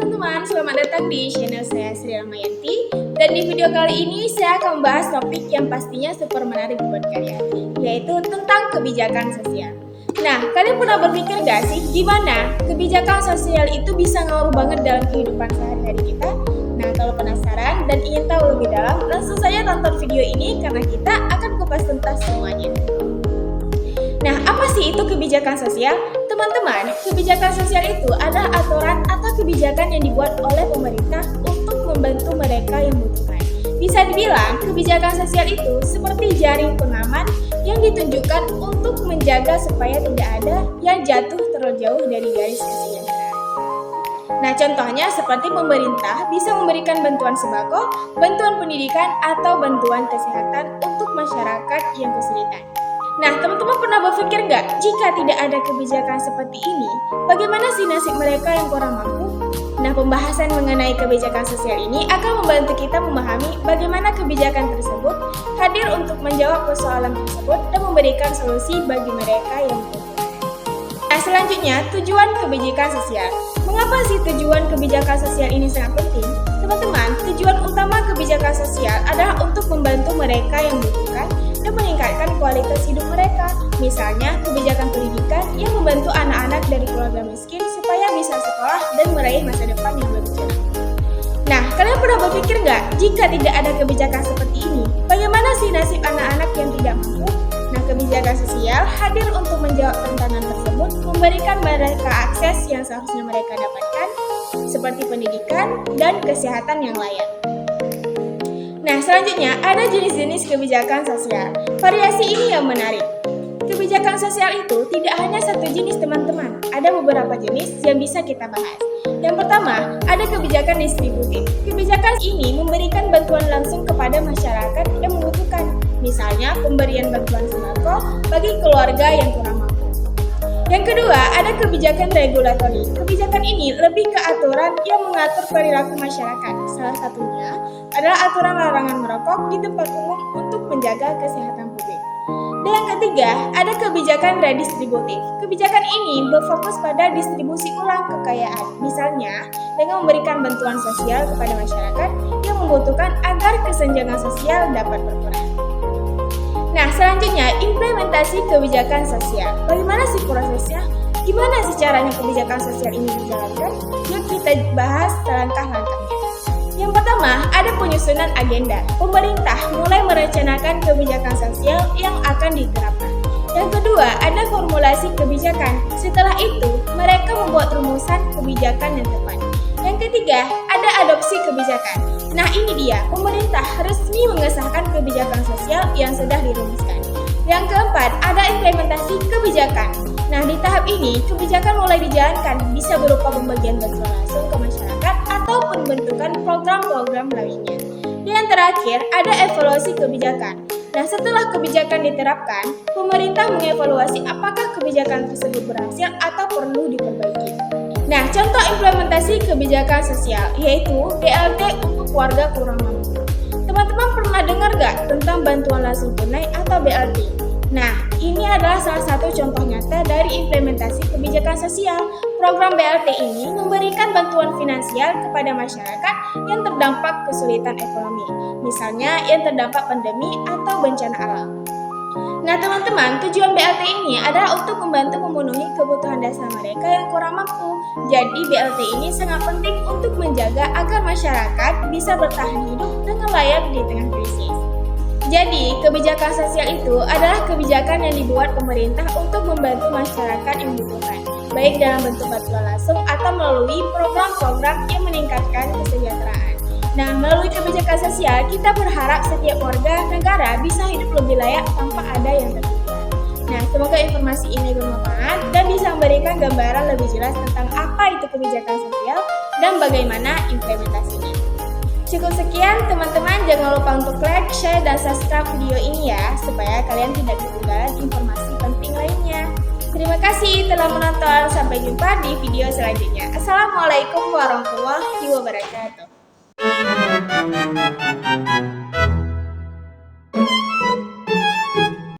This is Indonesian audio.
teman-teman, selamat datang di channel saya Sri Ramayanti. Dan di video kali ini saya akan membahas topik yang pastinya super menarik buat kalian, yaitu tentang kebijakan sosial. Nah, kalian pernah berpikir gak sih gimana kebijakan sosial itu bisa ngaruh banget dalam kehidupan sehari-hari kita? Nah, kalau penasaran dan ingin tahu lebih dalam, langsung saja tonton video ini karena kita akan kupas tuntas semuanya. Nah, apa sih itu kebijakan sosial? Teman-teman, kebijakan sosial itu adalah aturan atau kebijakan yang dibuat oleh pemerintah untuk membantu mereka yang membutuhkan. Bisa dibilang, kebijakan sosial itu seperti jaring pengaman yang ditunjukkan untuk menjaga supaya tidak ada yang jatuh terlalu jauh dari garis kesejahteraan. Nah, contohnya seperti pemerintah bisa memberikan bantuan sembako, bantuan pendidikan, atau bantuan kesehatan untuk masyarakat yang kesulitan. Nah, teman-teman pernah berpikir nggak, jika tidak ada kebijakan seperti ini, bagaimana sih nasib mereka yang kurang mampu? Nah, pembahasan mengenai kebijakan sosial ini akan membantu kita memahami bagaimana kebijakan tersebut hadir untuk menjawab persoalan tersebut dan memberikan solusi bagi mereka yang membutuhkan. Nah, selanjutnya, tujuan kebijakan sosial. Mengapa sih tujuan kebijakan sosial ini sangat penting? Teman-teman, tujuan utama kebijakan sosial adalah untuk membantu mereka yang membutuhkan dan meningkatkan kualitas hidup mereka. Misalnya, kebijakan pendidikan yang membantu anak-anak dari keluarga miskin supaya bisa sekolah dan meraih masa depan yang lebih cerah. Nah, kalian pernah berpikir nggak, jika tidak ada kebijakan seperti ini, bagaimana sih nasib anak-anak yang tidak mampu? Nah, kebijakan sosial hadir untuk menjawab tantangan tersebut, memberikan mereka akses yang seharusnya mereka dapatkan, seperti pendidikan dan kesehatan yang layak. Nah, selanjutnya ada jenis-jenis kebijakan sosial. Variasi ini yang menarik. Kebijakan sosial itu tidak hanya satu jenis, teman-teman. Ada beberapa jenis yang bisa kita bahas. Yang pertama, ada kebijakan distributif. Kebijakan ini memberikan bantuan langsung kepada masyarakat yang membutuhkan. Misalnya, pemberian bantuan sembako bagi keluarga yang kurang mampu. Yang kedua, ada kebijakan regulatori. Kebijakan ini lebih ke aturan yang mengatur perilaku masyarakat. Salah satunya adalah aturan larangan merokok di tempat umum untuk menjaga kesehatan publik. Dan yang ketiga, ada kebijakan redistributif. Kebijakan ini berfokus pada distribusi ulang kekayaan. Misalnya, dengan memberikan bantuan sosial kepada masyarakat yang membutuhkan agar kesenjangan sosial dapat berkurang. Nah, selanjutnya, implementasi kebijakan sosial. Bagaimana sih prosesnya? Gimana sih caranya kebijakan sosial ini dijalankan? Yuk kita bahas langkah-langkahnya. Yang pertama, ada penyusunan agenda. Pemerintah mulai merencanakan kebijakan sosial yang akan diterapkan. Yang kedua, ada formulasi kebijakan. Setelah itu, mereka membuat rumusan kebijakan yang tepat. Yang ketiga, ada adopsi kebijakan. Nah, ini dia, pemerintah resmi mengesahkan kebijakan sosial yang sudah dirumuskan. Yang keempat, ada implementasi kebijakan. Nah, di tahap ini, kebijakan mulai dijalankan, bisa berupa pembagian bantuan langsung ke masyarakat atau pembentukan program-program lainnya. Dan yang terakhir, ada evaluasi kebijakan. Nah, setelah kebijakan diterapkan, pemerintah mengevaluasi apakah kebijakan tersebut berhasil atau perlu diperbaiki. Nah, contoh implementasi kebijakan sosial, yaitu BLT untuk warga kurang mampu. Teman-teman pernah dengar gak tentang bantuan langsung tunai atau BLT? Nah, ini adalah salah satu contoh nyata dari implementasi kebijakan sosial. Program BLT ini memberikan bantuan finansial kepada masyarakat yang terdampak kesulitan ekonomi, misalnya yang terdampak pandemi atau bencana alam. Nah, teman-teman, tujuan BLT ini adalah untuk membantu memenuhi kebutuhan dasar mereka yang kurang mampu. Jadi, BLT ini sangat penting untuk menjaga agar masyarakat bisa bertahan hidup dengan layak di tengah krisis. Jadi, kebijakan sosial itu adalah kebijakan yang dibuat pemerintah untuk membantu masyarakat yang membutuhkan, baik dalam bentuk bantuan langsung atau melalui program-program yang meningkatkan kesejahteraan. Nah, melalui kebijakan sosial, kita berharap setiap warga negara bisa hidup lebih layak tanpa ada yang tertinggal. Nah, semoga informasi ini bermanfaat dan bisa memberikan gambaran lebih jelas tentang apa itu kebijakan sosial dan bagaimana implementasinya. Cukup sekian teman-teman, jangan lupa untuk like, share, dan subscribe video ini ya, supaya kalian tidak ketinggalan informasi penting lainnya. Terima kasih telah menonton, sampai jumpa di video selanjutnya. Assalamualaikum warahmatullahi wabarakatuh.